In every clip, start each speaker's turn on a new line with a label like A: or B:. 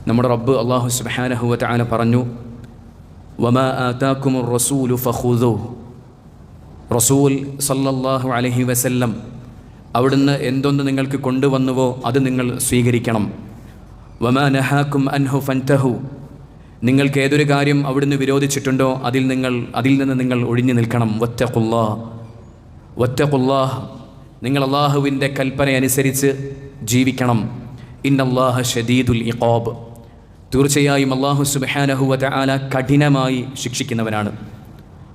A: നമ്മുടെ റബ്ബ് അല്ലാഹു സുബ്ഹാനഹു വ തആല പറഞ്ഞു, വമാ ആതാകുമുർ റസൂലു ഫഖുദൂഹു. റസൂൽ സല്ലല്ലാഹു അലൈഹി വസല്ലം അവിടുന്ന് എന്തൊന്ന് നിങ്ങൾക്ക് കൊണ്ടുവന്നുവോ അത് നിങ്ങൾ സ്വീകരിക്കണം. വമാ നഹാകും അൻഹു ഫൻതഹു. നിങ്ങൾക്ക് ഏതൊരു കാര്യം അവിടുന്ന് വിരോധിച്ചിട്ടുണ്ടോ അതിൽ നിന്ന് നിങ്ങൾ ഒഴിഞ്ഞു നിൽക്കണം. വത്തഖുല്ലാഹ്, നിങ്ങൾ അല്ലാഹുവിൻ്റെ കൽപ്പന അനുസരിച്ച് ജീവിക്കണം. ഇന്നല്ലാഹ ശദീദുൽ ഇഖാബ്. തീർച്ചയായും അല്ലാഹു സുബ്ഹാനഹു വ തആല കഠിനമായി ശിക്ഷിക്കുന്നവനാണ്.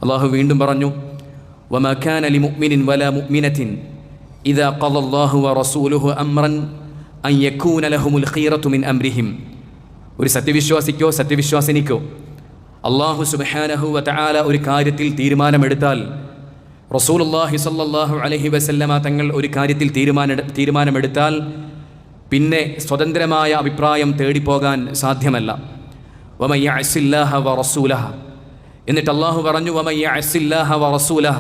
A: അല്ലാഹു വീണ്ടും പറഞ്ഞു, വമാ കാന ലിമുഅ്മിനിൻ വലാ മുഅ്മിനത്തിൻ ഇദാ ഖളല്ലാഹു വറസൂലുഹു അംറൻ അൻ യകൂന ലഹുമുൽ ഖീറത്തു മിൻ അംരിഹിം. ഒരു സത്യവിശ്വാസിക്കോ സത്യവിശ്വാസിനിക്കോ അല്ലാഹു സുബ്ഹാനഹു വ തആല ഒരു കാര്യത്തിൽ തീരുമാനമെടുത്താൽ, റസൂലുള്ളാഹി സ്വല്ലല്ലാഹു അലൈഹി വസല്ലമ തങ്ങൾ ഒരു കാര്യത്തിൽ തീരുമാനമെടുത്താൽ പിന്നെ സ്വതന്ത്രമായ അഭിപ്രായം തേടിപ്പോകാൻ സാധ്യമല്ല. വമൻ യഅസില്ലാഹ വറസൂലഹ. എന്നിട്ട് അല്ലാഹു പറഞ്ഞു, വമൻ യഅസില്ലാഹ വറസൂലഹ.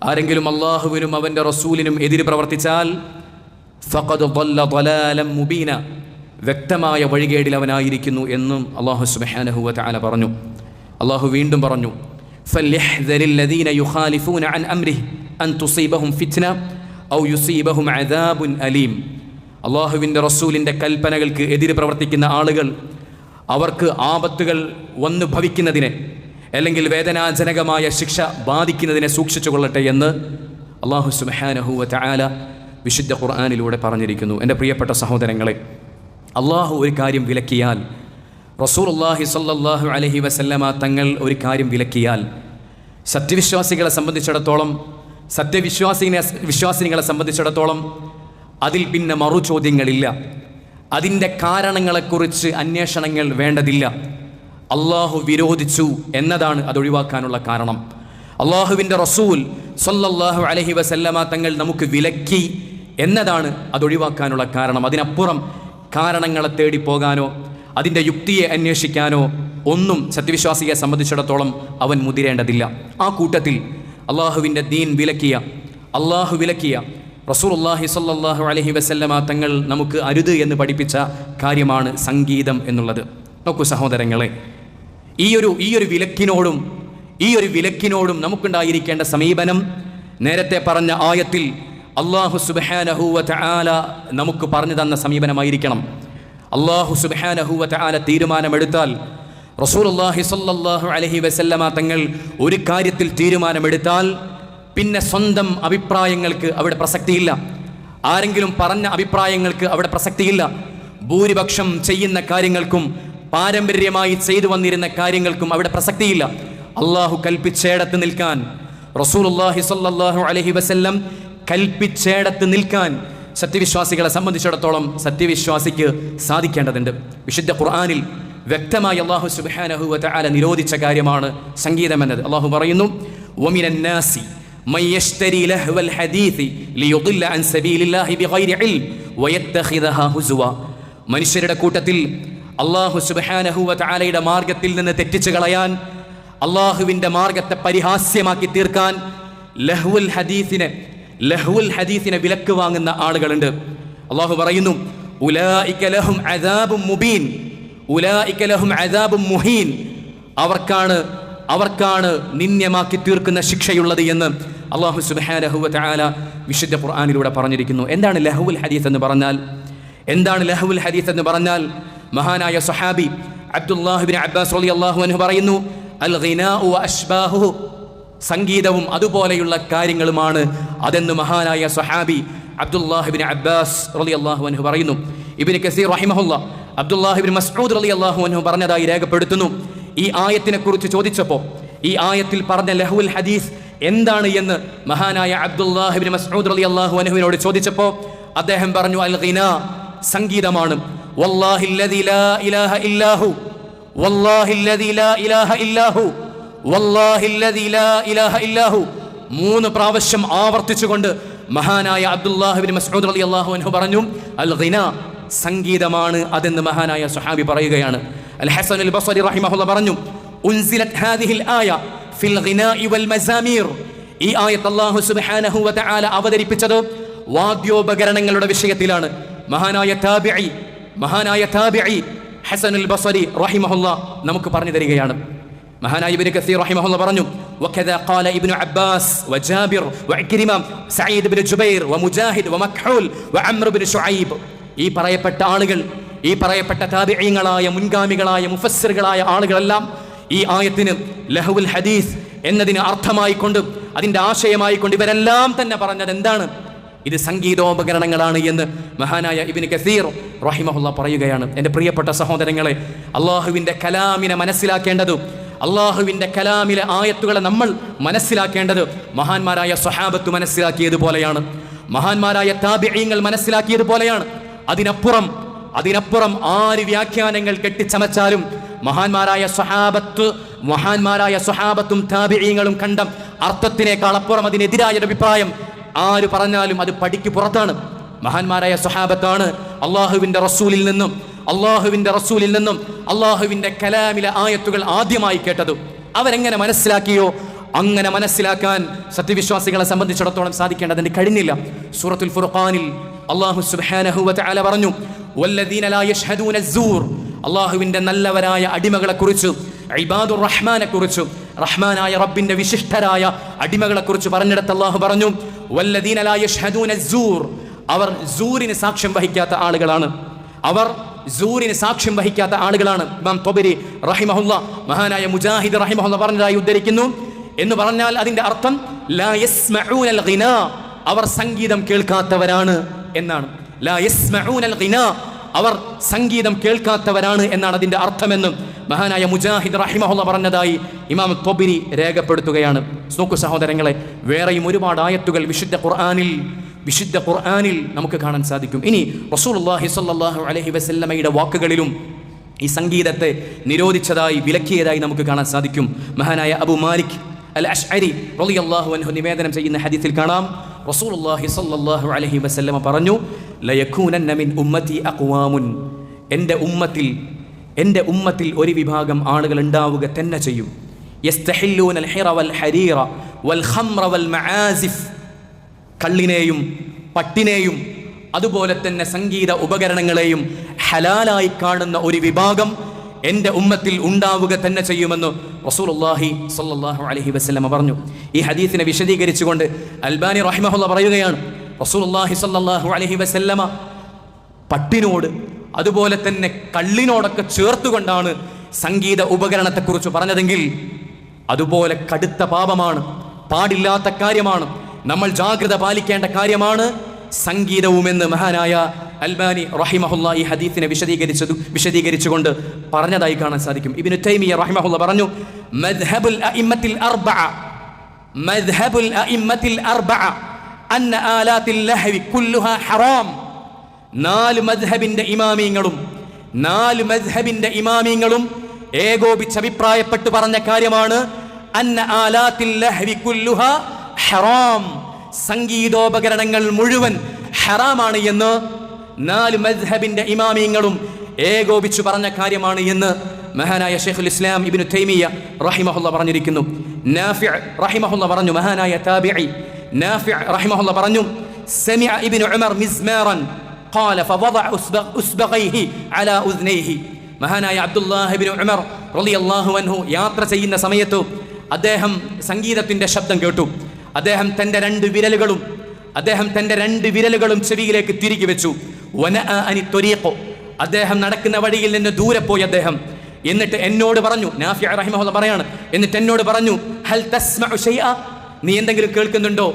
A: ആരെങ്കിലും അല്ലാഹുവിനും അവൻ്റെ റസൂലിനും എതിര് പ്രവർത്തിച്ചാൽ ഫഖദ് ضل ضلالا മുബീന, വ്യക്തമായ വഴികേടിൽ അവനായിരിക്കുന്നു എന്നും അല്ലാഹു സുബ്ഹാനഹു വ തആല പറഞ്ഞു. അല്ലാഹു വീണ്ടും പറഞ്ഞു, ഫൽയഹ്ദരിൽ ലദീന യുഖാലിഫൂന അൻ അംരിഹി അൻ തുസീബഹും ഫിത്ന ഔ യുസീബഹും അദാബുൻ അലീം. അല്ലാഹുവിൻ്റെ റസൂലിൻ്റെ കൽപ്പനകൾക്ക് എതിര് പ്രവർത്തിക്കുന്ന ആളുകൾ അവർക്ക് ആപത്തുകൾ വന്നു ഭവിക്കുന്നതിനെ അല്ലെങ്കിൽ വേദനാജനകമായ ശിക്ഷ ബാധിക്കുന്നതിനെ സൂക്ഷിച്ചു കൊള്ളട്ടെ എന്ന് അല്ലാഹു സുബ്ഹാനഹു വ തആല വിശുദ്ധ ഖുർആനിലൂടെ പറഞ്ഞിരിക്കുന്നു. എൻ്റെ പ്രിയപ്പെട്ട സഹോദരങ്ങളെ, അള്ളാഹു ഒരു കാര്യം വിലക്കിയാൽ, റസൂലുള്ളാഹി സ്വല്ലല്ലാഹു അലൈഹി വസല്ലമ തങ്ങൾ ഒരു കാര്യം വിലക്കിയാൽ, സത്യവിശ്വാസികളെ സംബന്ധിച്ചിടത്തോളം, വിശ്വാസിനികളെ സംബന്ധിച്ചിടത്തോളം അതിൽ പിന്നെ മറു ചോദ്യങ്ങളില്ല. അതിൻ്റെ കാരണങ്ങളെക്കുറിച്ച് അന്വേഷണങ്ങൾ വേണ്ടതില്ല. അള്ളാഹു വിരോധിച്ചു എന്നതാണ് അതൊഴിവാക്കാനുള്ള കാരണം. അള്ളാഹുവിൻ്റെ റസൂൽ സ്വല്ലല്ലാഹു അലൈഹി വസല്ലമ തങ്ങൾ നമുക്ക് വിലക്കി എന്നതാണ് അതൊഴിവാക്കാനുള്ള കാരണം. അതിനപ്പുറം കാരണങ്ങളെ തേടി പോകാനോ അതിൻ്റെ യുക്തിയെ അന്വേഷിക്കാനോ ഒന്നും സത്യവിശ്വാസിയെ സംബന്ധിച്ചിടത്തോളം അവൻ മുതിരേണ്ടതില്ല. ആ കൂട്ടത്തിൽ അള്ളാഹുവിൻ്റെ ദീൻ അള്ളാഹു വിലക്കിയ റസൂലുള്ളാഹി സ്വല്ലല്ലാഹു അലൈഹി വസല്ലമ തങ്ങൾ നമുക്ക് അരുത് എന്ന് പഠിപ്പിച്ച കാര്യമാണ് സംഗീതം എന്നുള്ളത്. നോക്കൂ സഹോദരങ്ങളെ, ഈ ഒരു വിലക്കിനോടും നമുക്കുണ്ടായിരിക്കേണ്ട സമീപനം നേരത്തെ പറഞ്ഞ ആയത്തിൽ അല്ലാഹു സുബ്ഹാനഹു വ തആല നമുക്ക് പറഞ്ഞു തന്ന സമീപനമായിരിക്കണം. അല്ലാഹു സുബ്ഹാനഹു വ തആല തീരുമാനമെടുത്താൽ, റസൂലുള്ളാഹി സ്വല്ലല്ലാഹു അലൈഹി വസല്ലമ തങ്ങൾ ഒരു കാര്യത്തിൽ തീരുമാനമെടുത്താൽ പിന്നെ സ്വന്തം അഭിപ്രായങ്ങൾക്ക് അവിടെ പ്രസക്തിയില്ല. ആരെങ്കിലും പറഞ്ഞ അഭിപ്രായങ്ങൾക്ക് അവിടെ പ്രസക്തിയില്ല. ഭൂരിപക്ഷം ചെയ്യുന്ന കാര്യങ്ങൾക്കും പാരമ്പര്യമായി ചെയ്തു വന്നിരുന്ന കാര്യങ്ങൾക്കും അവിടെ പ്രസക്തിയില്ല. അള്ളാഹു കൽപ്പിച്ചേടത്ത് നിൽക്കാൻ, റസൂലുള്ളാഹി സ്വല്ലല്ലാഹു അലൈഹി വസല്ലം കൽപ്പിച്ചേടത്ത് നിൽക്കാൻ സത്യവിശ്വാസികളെ സംബന്ധിച്ചിടത്തോളം സത്യവിശ്വാസിക്ക് സാധിക്കേണ്ടതുണ്ട്. വിശുദ്ധ ഖുർആനിൽ വ്യക്തമായി അല്ലാഹു സുബ്ഹാനഹു വ തആല നിരോധിച്ച കാര്യമാണ് സംഗീതം എന്നത്. അല്ലാഹു പറയുന്നു, വമിനൻ നാസി മൻ യശ്തരി ലഹ്വൽ ഹദീസ് ലിയുദില്ല അൻ സബീലില്ലാഹി ബിഗൈരി ഇൽം വയത്തഖിദഹാ ഹുസുവ. മനുഷ്യരുടെ കൂട്ടത്തിൽ അല്ലാഹു സുബ്ഹാനഹു വ തആലയുടെ മാർഗത്തിൽ നിന്ന് തെറ്റിച്ചു കളയാൻ, അള്ളാഹുവിൻ്റെ മാർഗത്തെ പരിഹാസ്യമാക്കി തീർക്കാൻ ലഹ്വുൽ ഹദീസിനെ വിലക്ക് വാങ്ങുന്ന ആളുകളുണ്ട്. അള്ളാഹു പറയുന്നു, ഉലൈക ലഹും അദാബും മുബീൻ, ഉലൈക ലഹും അദാബും മുഹീൻ. അവർക്കാണ് നിന്ദ്യമാക്കി തീർക്കുന്ന ശിക്ഷയുള്ളത് എന്ന് അള്ളാഹു സുബ്ഹാനഹു വ തആല വിശുദ്ധ ഖുർആനിലൂടെ പറഞ്ഞിരിക്കുന്നു. എന്താണ് ലഹ്വുൽ ഹദീസ് എന്ന് പറഞ്ഞാൽ? മഹാനായ സ്വഹാബി അബ്ദുല്ലാഹ് ഇബ്നു അബ്ബാസ് റളിയല്ലാഹു അൻഹു പറയുന്നു, അൽ ഗിനാഉ വ അശ്ബാഹുഹു, സംഗീതവും അതുപോലെയുള്ള കാര്യങ്ങളുമാണ് അതെന്ന് മഹാനായ സ്വഹാബി അബ്ദുല്ലാഹ് ഇബ്നു അബ്ബാസ് റളിയല്ലാഹു അൻഹു പറയുന്നു. ഇബ്നു കസീർ റഹിമഹുല്ലാഹ് അബ്ദുല്ലാഹ് ഇബ്നു മസ്ഊദ് റളിയല്ലാഹു അൻഹു പറഞ്ഞതായി രേഖപ്പെടുത്തുന്നു. ഈ ആയത്തിനെ കുറിച്ച് ചോദിച്ചപ്പോൾ, ഈ ആയത്തിൽ പറഞ്ഞ ലഹ്വുൽ ഹദീസ് എന്താണ് എന്ന് മഹാനായ അബ്ദുല്ലാഹ് ഇബ്നു മസ്ഊദ് റളിയല്ലാഹു അൻഹുവിനോട് ചോദിച്ചപ്പോൾ അദ്ദേഹം പറഞ്ഞു, അൽ ഗിനാ, സംഗീതമാണ്. വല്ലാഹി അല്ലദീ ലാ ഇലാഹ ഇല്ലാഹു, വല്ലാഹി അല്ലദീ ലാ ഇലാഹ ഇല്ലാഹു, വല്ലാഹി അല്ലദീ ലാ ഇലാഹ ഇല്ലാഹു 3 പ്രാവശ്യം ആവർത്തിച്ചുകൊണ്ട് മഹാനായ അബ്ദുല്ലാഹ് ഇബ്നു മസ്ഊദ് റളിയല്ലാഹു അൻഹു പറഞ്ഞു, അൽ ഗിനാ, സംഗീതമാണ് അതെന്ന് മഹാനായ സ്വഹാബി പറയുകയാണ്. അൽ ഹസൻ അൽ ബസ്രി റഹിമഹുല്ലാഹ് പറഞ്ഞു, ഉൻസിലത് ഹാദിഹിൽ ആയ ഫിൽ ഗിനാഇ വൽ മസാമീർ. ഈ ആയത്ത് അല്ലാഹു സുബ്ഹാനഹു വ തആല അവതരിപ്പിച്ചത് വാദ്യോപകരണങ്ങളുടെ വിഷയത്തിലാണ്. മഹാനായ താബിഈ ഹസനുൽ ബസരി റഹിമഹുല്ലാ നമുക്ക് പറഞ്ഞു തരികയാണ്. മഹാനായ ഇബ്നു കസീർ റഹിമഹുല്ലാ പറഞ്ഞു, വകദാ ഖാല ഇബ്നു അബ്ബാസ് വജാബിർ വഇക്രിമ സഈദ് ഇബ്നു ജുബൈർ വമുജാഹിദ് വമഖ്ഹൂൽ വഅംർ ഇബ്നു ശുഐബ്. ഈ പറയപ്പെട്ട ആളുകൾ, ഈ പറയപ്പെട്ട താബിഈങ്ങളായ മുൻഗാമികളായ മുഫസ്സിറുകളായ ആളുകളെല്ലാം ഈ ആയത്തിന് ലഹുൽ ഹദീസ് എന്നതിന് അർത്ഥമായിക്കൊണ്ട്, അതിൻ്റെ ആശയമായിക്കൊണ്ട് ഇവരെല്ലാം തന്നെ പറഞ്ഞത് എന്താണ്? ഇത് സംഗീതോപകരണങ്ങളാണ് എന്ന് മഹാനായ ഇബ്നു കസീർ റഹിമഹുല്ലാ പറയുകയാണ്. എൻ്റെ പ്രിയപ്പെട്ട സഹോദരങ്ങളെ, അള്ളാഹുവിൻ്റെ കലാമിനെ മനസ്സിലാക്കേണ്ടത്, അള്ളാഹുവിൻ്റെ കലാമിലെ ആയത്തുകളെ നമ്മൾ മനസ്സിലാക്കേണ്ടത് മഹാന്മാരായ സ്വഹാബത്ത് മനസ്സിലാക്കിയതുപോലെയാണ്, മഹാന്മാരായ താബിഈങ്ങൾ മനസ്സിലാക്കിയതുപോലെയാണ്. അതിനപ്പുറം ആര് വ്യാഖ്യാനങ്ങൾ കെട്ടിച്ചമച്ചാലും മഹാന്മാരായ സ്വഹാബത്തും താബിഈങ്ങളും കണ്ട അർത്ഥത്തിനേക്കാൾ അപ്പുറം അതിനെതിരായ അഭിപ്രായം ആര് പറഞ്ഞാലും അത് പടിക്ക് പുറത്താണ്. മഹാന്മാരായ സ്വഹാബത്താണ് അള്ളാഹുവിൻ്റെ റസൂലിൽ നിന്നും അള്ളാഹുവിൻ്റെ കലാമിലെ ആയത്തുകൾ ആദ്യമായി കേട്ടത്. അവരെങ്ങനെ മനസ്സിലാക്കിയോ അങ്ങനെ മനസ്സിലാക്കാൻ സത്യവിശ്വാസികളെ സംബന്ധിച്ചിടത്തോളം സാധിക്കേണ്ടതിന് കഴിഞ്ഞില്ല. സൂറത്തുൽ ഫുർഖാനിൽ അല്ലാഹു സുബ്ഹാനഹു വ തആല പറഞ്ഞു, വല്ലദീന ലാ യശ്ഹദൂന അസ്സൂർ. അള്ളാഹുവിൻ്റെ നല്ലവരായ അടിമകളെക്കുറിച്ച്, ഇബാദുർ റഹ്മാനെക്കുറിച്ച്, റഹ്മാനായ റബ്ബിൻ്റെ വിശിഷ്ടരായ അടിമകളെക്കുറിച്ച് പറഞ്ഞിടത്ത് അള്ളാഹു പറഞ്ഞു, വല്ലദീന ലാ യശ്ഹദൂന അസ്സൂർ. അവർ സൂറിന് സാക്ഷ്യം വഹിക്കാത്ത ആളുകളാണ്. ഇമാം ത്വബരി റഹിമഹുല്ലാ, മഹാനായ മുജാഹിദ് റഹിമഹുല്ലാ പറഞ്ഞതായി ഉദ്ധരിക്കുന്നു. എന്ന് പറഞ്ഞാൽ അതിൻ്റെ അർത്ഥം ലാ യസ്മഊനൽ ഗിനാ, അവർ സംഗീതം കേൾക്കാത്തവരാണ് എന്നാണ്. ലാ യസ്മഊനൽ ഗിനാ, അവർ സംഗീതം കേൾക്കാത്തവരാണ് എന്നാണ് അതിൻ്റെ അർത്ഥമെന്നും മഹാനായ മുജാഹിദ് റഹിമഹുല്ലാ പറഞ്ഞതായി ഇമാം ത്വബരി രേഖപ്പെടുത്തുകയാണ്. നോക്കൂ സഹോദരങ്ങളെ, വേറെയും ഒരുപാട് ആയത്തുകൾ വിശുദ്ധ ഖുർആനിൽ നമുക്ക് കാണാൻ സാധിക്കും. ഇനി റസൂലുള്ളാഹി സ്വല്ലല്ലാഹു അലൈഹി വസല്ലമയുടെ വാക്കുകളിലും ഈ സംഗീതത്തെ നിരോധിച്ചതായി, വിലക്കിയതായി നമുക്ക് കാണാൻ സാധിക്കും. മഹാനായ അബൂ മാലിക് അൽ അശ്അരി റളിയല്ലാഹു അൻഹു നിവേദനം ചെയ്യുന്ന ഹദീസിൽ കാണാം, റസൂലുള്ളാഹി സ്വല്ലല്ലാഹു അലൈഹി വസല്ലമ പറഞ്ഞു, ലയകൂനന്ന മിൻ ഉമ്മത്തി അഖ്വാമുൻ. എൻ്റെ ഉമ്മത്തിൽ ഒരു വിഭാഗം ആളുകൾ ഉണ്ടാവുക തന്നെ ചെയ്യും. യസ്തഹില്ലൂനൽ ഹിറ വൽ ഹരീറ വൽ ഖംറ വൽ മആസിഫ്. കള്ളിനെയും പട്ടിനെയും അതുപോലെ തന്നെ സംഗീത ഉപകരണങ്ങളെയും ഹലാലായി കാണുന്ന ഒരു വിഭാഗം എൻ്റെ ഉമ്മത്തിൽ ഉണ്ടാവുക തന്നെ ചെയ്യുമെന്ന് റസൂലുള്ളാഹി സ്വല്ലല്ലാഹു അലൈഹി വസല്ലമ പറഞ്ഞു. ഈ ഹദീസിനെ വിശദീകരിച്ചുകൊണ്ട് അൽബാനി റഹിമഹുല്ലാ പറയുകയാണ്, റസൂലുള്ളാഹി സ്വല്ലല്ലാഹു അലൈഹി വസല്ലമ പട്ടിനോട് അതുപോലെ തന്നെ കള്ളിനോടൊക്കെ ചേർത്തുകൊണ്ടാണ് സംഗീത ഉപകരണത്തെക്കുറിച്ച് പറഞ്ഞതെങ്കിൽ അതുപോലെ കടുത്ത പാപമാണ്, പാടില്ലാത്ത കാര്യമാണ്, നമ്മൾ ജാഗ്രത പാലിക്കേണ്ട കാര്യമാണ് സംഗീതവുമെന്ന് മഹാനായ അൽബാനി റഹിമഹുല്ലാ ഈ ഹദീസിനെ വിശദീകരിച്ചുകൊണ്ട് പറഞ്ഞതായി കാണാൻ സാധിക്കും. ഇബ്നു തൈമിയ്യ റഹിമഹുല്ലാ പറഞ്ഞു, മദ്ഹബുൽ അഇമ്മത്തിൽ അർബഅ അന്ന ആലാത്തിൽ ലഹവി കുല്ലുഹാ ഹറാം. നാല് മദ്ഹബിന്റെ ഇമാമിയങ്ങളും ഏകോപിച്ച് അഭിപ്രായപ്പെട്ട് പറഞ്ഞ കാര്യമാണ് അന്ന ആലാത്തിൽ ലഹവി കുല്ലുഹാ ഹറാം. സംഗീതോപകരണങ്ങൾ മുഴുവൻ ഹറാമാണ് എന്ന് നാല് മദ്ഹബിന്റെ ഇമാമിയങ്ങളും ഏകോപിച്ചു പറഞ്ഞ കാര്യമാണ് എന്ന് മഹാനായ ശൈഖുൽ ഇസ്ലാം ഇബ്നു തൈമിയ്യ റഹിമഹുല്ലാ പറഞ്ഞിരിക്കുന്നു. നാഫിഅ് റഹിമഹുല്ലാ പറഞ്ഞു, മഹാനായ താബിഈ നാഫിഅ് റഹിമഹുല്ലാ പറഞ്ഞു, സമിഅ ഇബ്നു ഉമർ മിസ്മാറൻ ഖാല ഫവദഅ ഉസ്ബഗൈഹി അലാ ഉദ്നൈഹി. മഹാനായ അബ്ദുല്ലാഹ് ഇബ്നു ഉമർ റളിയല്ലാഹു അൻഹു യാത്ര ചെയ്യുന്ന സമയത്ത് അദ്ദേഹം സംഗീതത്തിന്റെ ശബ്ദം കേട്ടു. അദ്ദേഹം തൻ്റെ രണ്ട് വിരലുകളും ചെവിയിലേക്ക് തിരികെ വെച്ചു. അദ്ദേഹം നടക്കുന്ന വഴിയിൽ നിന്ന് ദൂരെ പോയി അദ്ദേഹം. എന്നിട്ട് എന്നോട് പറഞ്ഞു, നാഫിഅ് റഹിമഹുല്ലാ പറയാണ്, എന്നിട്ട് എന്നോട് പറഞ്ഞു, ഹൽ തസ്മഉ ശൈഅ, നീ എന്തെങ്കിലും കേൾക്കുന്നുണ്ടോ?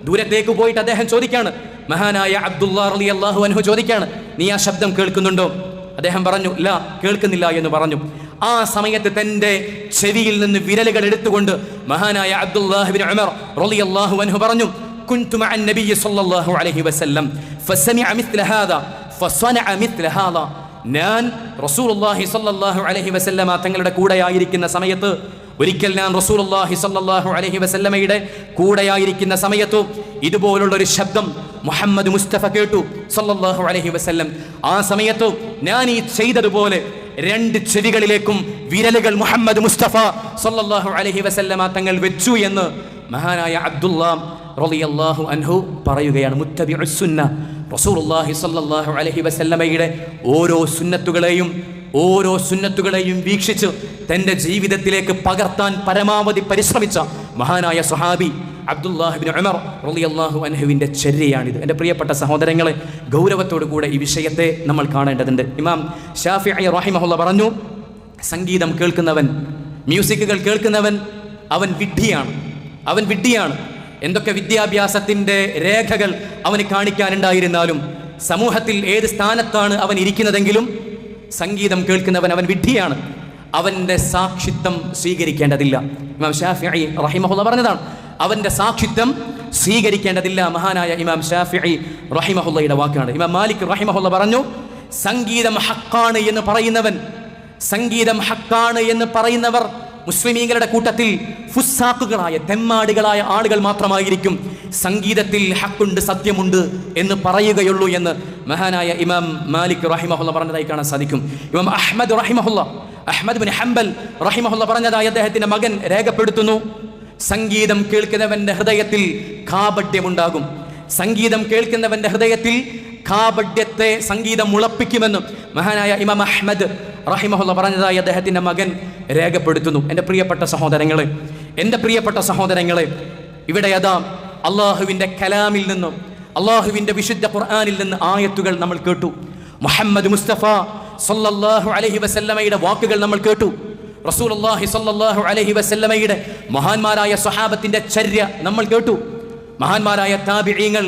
A: ദൂരത്തേക്ക് പോയിട്ട് അദ്ദേഹം ചോദിക്കാണ്, മഹാനായ അബ്ദുല്ലാഹ് റളിയല്ലാഹു അൻഹു ചോദിക്കാണ്, നീ ആ ശബ്ദം കേൾക്കുന്നുണ്ടോ? അദ്ദേഹം പറഞ്ഞു, ലാ, കേൾക്കുന്നില്ല എന്ന് പറഞ്ഞു. ആ സമയത്ത് തൻ്റെ ചെവിയിൽ നിന്ന് വിരലുകൾ എടുത്തുകൊണ്ട് മഹാനായ അബ്ദുല്ലാഹ് ഇബ്നു ഉമർ റളിയല്ലാഹു അൻഹു പറഞ്ഞു, കുൻതു മഅൻ നബിയ്യി സ്വല്ലല്ലാഹു അലൈഹി വസല്ലം ഫസമിഅ മിത്ല ഹാദാ ഫസനഅ മിത്ല ഹാദാ. ഞാൻ റസൂലുള്ളാഹി സ്വല്ലല്ലാഹു അലൈഹി വസല്ലമ തങ്ങളുടെ കൂടെയായിരിക്കുന്ന സമയത്ത്, ഒരിക്കൽ ഞാൻ റസൂലുള്ളാഹി സ്വല്ലല്ലാഹു അലൈഹി വസല്ലമയുടെ കൂടെയായിരിക്കുന്ന സമയത്ത് ഇതുപോലുള്ള ഒരു ശബ്ദം മുഹമ്മദ് മുസ്തഫ കേട്ടു സ്വല്ലല്ലാഹു അലൈഹി വസല്ലം. ആ സമയത്ത് ഞാൻ ഈ ചെയ്തതുപോലെ രണ്ട് ചെവികളിലേക്കും വിരലുകൾ മുഹമ്മദ് മുസ്തഫ സ്വല്ലല്ലാഹു അലൈഹി വസല്ലമ തങ്ങൾ വെച്ചു എന്ന് മഹാനായ അബ്ദുല്ലാഹ് റളിയല്ലാഹു അൻഹു പറയുകയാണ്. മുത്തബിഉസ് സുന്ന, റസൂലുള്ളാഹി സ്വല്ലല്ലാഹു അലൈഹി വസല്ലമയുടെ ഓരോ സുന്നത്തുകളെയും ഓരോ സുന്നത്തുകളെയും വീക്ഷിച്ച് തൻ്റെ ജീവിതത്തിലേക്ക് പകർത്താൻ പരമാവധി പരിശ്രമിച്ച മഹാനായ സ്വഹാബി അബ്ദുല്ലാഹ് ഇബ്നു ഉമർ റളിയല്ലാഹു അൻഹുവിൻ്റെ ചര്യയാണിത്. എൻ്റെ പ്രിയപ്പെട്ട സഹോദരങ്ങളെ, ഗൗരവത്തോടു കൂടെ ഈ വിഷയത്തെ നമ്മൾ കാണേണ്ടതുണ്ട്. ഇമാം ഷാഫിഈ റഹിമഹുല്ലാഹ് പറഞ്ഞു, സംഗീതം കേൾക്കുന്നവൻ, മ്യൂസിക്കുകൾ കേൾക്കുന്നവൻ അവൻ വിഡ്ഢിയാണ്. എന്തൊക്കെ വിദ്യാഭ്യാസത്തിൻ്റെ രേഖകൾ അവന് കാണിക്കാനുണ്ടായിരുന്നാലും, സമൂഹത്തിൽ ഏത് സ്ഥാനത്താണ് അവൻ ഇരിക്കുന്നതെങ്കിലും സംഗീതം കേൾക്കുന്നവൻ അവൻ വിഡ്ഢിയാണ്. അവൻ്റെ സാക്ഷിത്വം സ്വീകരിക്കേണ്ടതില്ല. ഇമാം ഷാഫിഈ റഹിമഹുല്ലാഹ് പറഞ്ഞതാണ്, അവൻ്റെ സാക്ഷിത്വം സ്വീകരിക്കേണ്ടതില്ല. മഹാനായ ഇമാം ഷാഫിഈ റഹിമഹുല്ലയുടെ വാക്കാണ്. ഇമാം മാലിക് റഹിമഹുല്ല പറഞ്ഞു, സംഗീതം ഹക്കാണ് എന്ന് പറയുന്നവർ മുസ്ലിമീങ്ങളുടെ കൂട്ടത്തിൽ ഫുസ്സാഖുകളായ തെമ്മാടികളായ ആളുകൾ മാത്രമായിരിക്കും സംഗീതത്തിൽ ഹക്കുണ്ട്, സത്യമുണ്ട് എന്ന് പറയുകയുള്ളൂ എന്ന് മഹാനായ ഇമാം മാലിക് റഹിമഹുല്ല പറഞ്ഞതായി കാണാൻ സാധിക്കും. ഇമാം അഹ്മദ് ബിൻ ഹംബൽ റഹിമഹുല്ല പറഞ്ഞതായി അദ്ദേഹത്തിന്റെ മകൻ രേഖപ്പെടുത്തുന്നു, സംഗീതം കേൾക്കുന്നവന്റെ ഹൃദയത്തിൽ കാപഢ്യമുണ്ടാകും. സംഗീതം കേൾക്കുന്നവന്റെ ഹൃദയത്തിൽ കാപഢ്യത്തെ സംഗീതം മുളപ്പിക്കുമെന്ന് മഹാനായ ഇമാം അഹ്മദ് റഹിമഹുല്ല പറഞ്ഞതായി അദ്ദേഹത്തിന്റെ മകൻ രേഖപ്പെടുത്തുന്നു. എൻ്റെ പ്രിയപ്പെട്ട സഹോദരങ്ങളെ, ഇവിടെ അതാ അള്ളാഹുവിൻ്റെ കലാമിൽ നിന്നും, അള്ളാഹുവിൻ്റെ വിശുദ്ധ ഖുർആനിൽ നിന്ന് ആയത്തുകൾ നമ്മൾ കേട്ടു. മുഹമ്മദ് മുസ്തഫ സല്ലല്ലാഹു അലൈഹി വസല്ലമയുടെ വാക്കുകൾ നമ്മൾ കേട്ടു. റസൂലുള്ളാഹി സല്ലല്ലാഹു അലൈഹി വസല്ലമയുടെ മഹാന്മാരായ സ്വഹാബത്തിന്റെ ചര്യ നമ്മൾ കേട്ടു. മഹാന്മാരായ താബിഈങ്ങൾ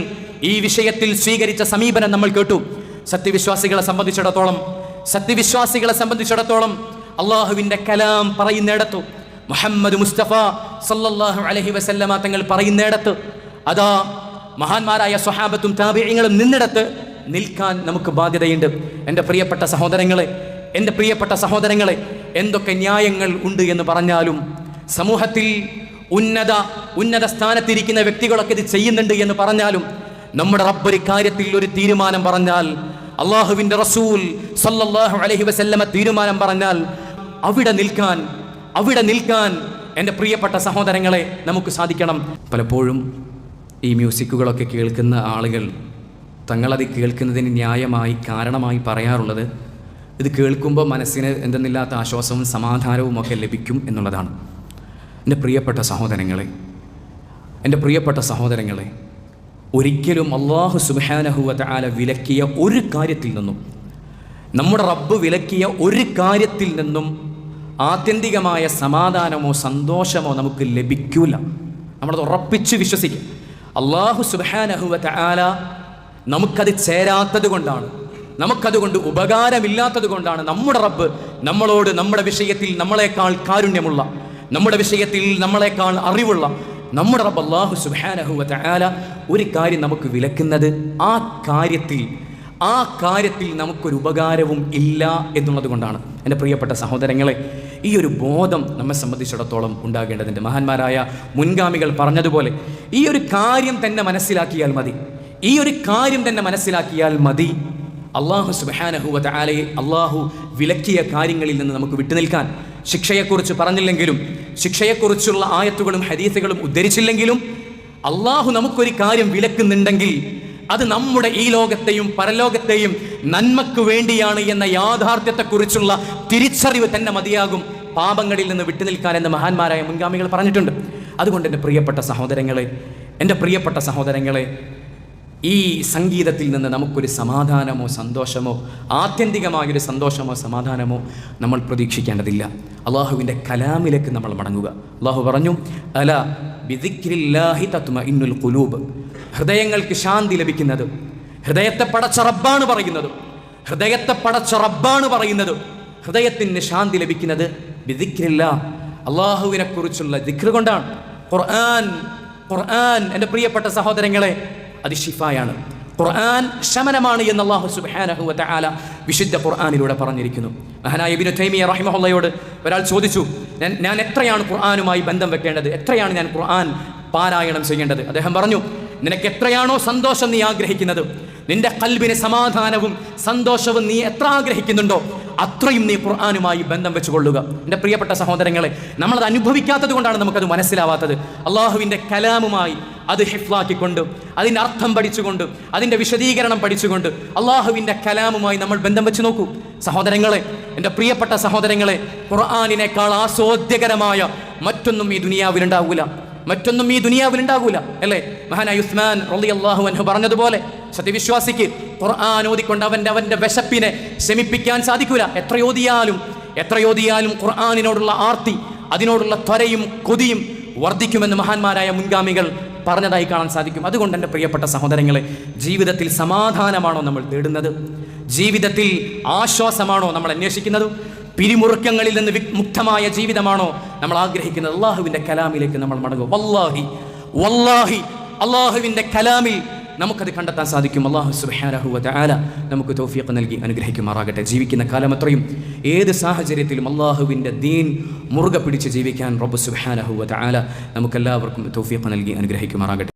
A: ഈ വിഷയത്തിൽ സ്വീകരിച്ച സമീപനം നമ്മൾ കേട്ടു. സത്യവിശ്വാസികളെ സംബന്ധിച്ചിടത്തോളം അള്ളാഹുവിൻ്റെ കലാം പറയുന്നിടത്തു, മുഹമ്മദ് മുസ്തഫ സല്ലല്ലാഹു അലൈഹി വസല്ലമ തങ്ങൾ പറയുന്നിടത്ത്, അതാ മഹാന്മാരായ സ്വഹാബത്തും താബിഈങ്ങളും നിന്നിടത്ത് നിൽക്കാൻ നമുക്ക് ബാധ്യതയുണ്ട്. എൻ്റെ പ്രിയപ്പെട്ട സഹോദരങ്ങളെ, എന്തൊക്കെ ന്യായങ്ങൾ ഉണ്ട് എന്ന് പറഞ്ഞാലും, സമൂഹത്തിൽ ഉന്നത സ്ഥാനത്തിരിക്കുന്ന വ്യക്തികളൊക്കെ ഇത് ചെയ്യുന്നുണ്ട് എന്ന് പറഞ്ഞാലും, നമ്മുടെ റബ്ബ് ഒരു കാര്യത്തിൽ ഒരു തീരുമാനം പറഞ്ഞാൽ, അള്ളാഹുവിൻ്റെ റസൂൽ സല്ലല്ലാഹു അലൈഹി വസല്ലമ തീരുമാനം പറഞ്ഞാൽ അവിടെ നിൽക്കാൻ എൻ്റെ പ്രിയപ്പെട്ട സഹോദരങ്ങളെ നമുക്ക് സാധിക്കണം. പലപ്പോഴും ഈ മ്യൂസിക്കുകളൊക്കെ കേൾക്കുന്ന ആളുകൾ തങ്ങളത് കേൾക്കുന്നതിന് കാരണമായി പറയാറുള്ളത്, ഇത് കേൾക്കുമ്പോൾ മനസ്സിന് എന്തെന്നില്ലാത്ത ആശ്വാസവും സമാധാനവും ഒക്കെ ലഭിക്കും എന്നുള്ളതാണ്. എൻ്റെ പ്രിയപ്പെട്ട സഹോദരങ്ങളെ, ഒരിക്കലും അല്ലാഹു സുബ്ഹാനഹു വ തആല വിലക്കിയ ഒരു കാര്യത്തിൽ നിന്നും, നമ്മുടെ റബ്ബ് വിലക്കിയ ഒരു കാര്യത്തിൽ നിന്നും ആത്യന്തികമായ സമാധാനമോ സന്തോഷമോ നമുക്ക് ലഭിക്കില്ല. നമ്മളത് ഉറപ്പിച്ച് വിശ്വസിക്കുക. അല്ലാഹു സുബ്ഹാനഹു വ തആല നമുക്കത് ചേരാത്തത് കൊണ്ടാണ്, നമുക്കതുകൊണ്ട് ഉപകാരമില്ലാത്തത് കൊണ്ടാണ് നമ്മുടെ റബ്ബ് നമ്മളോട് നമ്മുടെ വിഷയത്തിൽ നമ്മളെക്കാൾ കാരുണ്യമുള്ള, നമ്മുടെ വിഷയത്തിൽ നമ്മളെക്കാൾ അറിവുള്ള നമ്മുടെ റബ്ബ് അല്ലാഹു സുബ്ഹാനഹു വ തആല ഒരു കാര്യം നമുക്ക് വിലക്കുന്നത്, ആ കാര്യത്തിൽ നമുക്കൊരു ഉപകാരവും ഇല്ല എന്നുള്ളത് കൊണ്ടാണ്. എൻ്റെ പ്രിയപ്പെട്ട സഹോദരങ്ങളെ, ഈ ഒരു ബോധം നമ്മെ സംബന്ധിച്ചിടത്തോളം ഉണ്ടാകേണ്ടതുണ്ട്. മഹാന്മാരായ മുൻഗാമികൾ പറഞ്ഞതുപോലെ ഈ ഒരു കാര്യം തന്നെ മനസ്സിലാക്കിയാൽ മതി അല്ലാഹു സുബ്ഹാനഹു വ തആലയെ അല്ലാഹു വിലക്കിയ കാര്യങ്ങളിൽ നിന്ന് നമുക്ക് വിട്ടുനിൽക്കാൻ. ശിക്ഷയെക്കുറിച്ച് പറഞ്ഞില്ലെങ്കിലും, ശിക്ഷയെക്കുറിച്ചുള്ള ആയത്തുകളും ഹദീസുകളും ഉദ്ധരിച്ചില്ലെങ്കിലും, അല്ലാഹു നമുക്കൊരു കാര്യം വിലക്കുന്നുണ്ടെങ്കിൽ അത് നമ്മുടെ ഈ ലോകത്തെയും പരലോകത്തെയും നന്മക്ക് വേണ്ടിയാണ് എന്ന യാഥാർത്ഥ്യത്തെക്കുറിച്ചുള്ള തിരിച്ചറിവ് തന്നെ മതിയാകും പാപങ്ങളിൽ നിന്ന് വിട്ടുനിൽക്കാൻ എന്ന് മഹാന്മാരായ മുൻഗാമികൾ പറഞ്ഞിട്ടുണ്ട്. അതുകൊണ്ട് എൻ്റെ പ്രിയപ്പെട്ട സഹോദരങ്ങളെ, ഈ സംഗീതത്തിൽ നിന്ന് നമുക്കൊരു സമാധാനമോ സന്തോഷമോ, ആത്യന്തികമായൊരു സന്തോഷമോ സമാധാനമോ നമ്മൾ പ്രതീക്ഷിക്കേണ്ടതില്ല. അള്ളാഹുവിൻ്റെ കലാമിലേക്ക് നമ്മൾ മടങ്ങുക. അള്ളാഹു പറഞ്ഞു, അല ബിദിക്രില്ലാഹി തത്മഇന്നുൽ ഖുലൂബ്, ഹൃദയങ്ങൾക്ക് ശാന്തി ലഭിക്കുന്നത്, ഹൃദയത്തെ പടച്ച റബ്ബാണ് പറയുന്നത്, ഹൃദയത്തിന് ശാന്തി ലഭിക്കുന്നത് ബിദിക്രില്ലാഹ്, അള്ളാഹുവിനെ കുറിച്ചുള്ള ദിക്ർ കൊണ്ടാണ്. ഖുർആൻ എൻ്റെ പ്രിയപ്പെട്ട സഹോദരങ്ങളെ, അത് ഷിഫായാണ്. ഖുർആൻ ശമനമാണ് എന്ന് അല്ലാഹു സുബ്ഹാനഹു വ തആല വിശുദ്ധ ഖുർആനിലൂടെ പറഞ്ഞിരിക്കുന്നു. മഹാനായ ഇബ്നു തൈമിയ റഹിമഹുള്ളയോട് ഒരാൾ ചോദിച്ചു, ഞാൻ എത്രയാണ് ഖുർആനുമായി ബന്ധം വെക്കേണ്ടത്, എത്രയാണ് ഞാൻ ഖുർആൻ പാരായണം ചെയ്യേണ്ടത്? അദ്ദേഹം പറഞ്ഞു, നിനക്ക് എത്രയാണോ സന്തോഷം നീ ആഗ്രഹിക്കുന്നത്, നിന്റെ ഖൽബിന് സമാധാനവും സന്തോഷവും നീ എത്ര ആഗ്രഹിക്കുന്നുണ്ടോ അത്രയും നീ ഖുർആനുമായി ബന്ധം വെച്ചുകൊള്ളുക. എൻ്റെ പ്രിയപ്പെട്ട സഹോദരങ്ങളെ, നമ്മളത് അനുഭവിക്കാത്തത് കൊണ്ടാണ് നമുക്കത് മനസ്സിലാവാത്തത്. അള്ളാഹുവിൻ്റെ കലാമുമായി, അത് ഹിഫ്ലാക്കിക്കൊണ്ട്, അതിൻ്റെ അർത്ഥം പഠിച്ചുകൊണ്ട്, അതിൻ്റെ വിശദീകരണം പഠിച്ചുകൊണ്ട് അള്ളാഹുവിൻ്റെ കലാമുമായി നമ്മൾ ബന്ധം വെച്ച് നോക്കൂ. സഹോദരങ്ങളെ, എൻ്റെ പ്രിയപ്പെട്ട സഹോദരങ്ങളെ, ഖുർആനിനേക്കാൾ ആസ്വാദ്യകരമായ മറ്റൊന്നും ഈ ദുനിയാവിലുണ്ടാകൂല, അല്ലേ? മഹാനായ ഉസ്മാൻ റളിയല്ലാഹു അൻഹു പറഞ്ഞതുപോലെ, സത്യവിശ്വാസിക്ക് ഖുർആൻ ഓതിക്കൊണ്ട് അവൻ്റെ വിശപ്പിനെ ശമിപ്പിക്കാൻ സാധിക്കൂല. എത്രയോതിയാലും ഖുർആനിനോടുള്ള ആർത്തി, അതിനോടുള്ള ത്വരയും കൊതിയും വർദ്ധിക്കുമെന്ന് മഹാന്മാരായ മുൻഗാമികൾ പറഞ്ഞതായി കാണാൻ സാധിക്കും. അതുകൊണ്ട് എൻ്റെ പ്രിയപ്പെട്ട സഹോദരങ്ങളെ, ജീവിതത്തിൽ സമാധാനമാണോ നമ്മൾ തേടുന്നത്? ജീവിതത്തിൽ ആശ്വാസമാണോ നമ്മൾ അന്വേഷിക്കുന്നത്? പിരിമുറുക്കങ്ങളിൽ നിന്ന് മുക്തമായ ജീവിതമാണോ നമ്മൾ ആഗ്രഹിക്കുന്നത്? അള്ളാഹുവിൻ്റെ കലാമിലേക്ക് നമ്മൾ മടങ്ങും. വല്ലാഹി അള്ളാഹുവിൻ്റെ കലാമിൽ നമുക്കത് കണ്ടെത്താൻ സാധിക്കും. അല്ലാഹു സുബ്ഹാനഹു വ തആല നമുക്ക് തൗഫീഖ് നൽകി അനുഗ്രഹിക്കുമാറാകട്ടെ. ജീവിക്കുന്ന കാലം അത്രയും ഏത് സാഹചര്യത്തിലും അള്ളാഹുവിൻ്റെ ദീൻ മുറുകെ പിടിച്ച് ജീവിക്കാൻ റബ്ബ് സുബ്ഹാനഹു വ തആല നമുക്കെല്ലാവർക്കും തൗഫീഖ് നൽകി അനുഗ്രഹിക്കുമാറാകട്ടെ.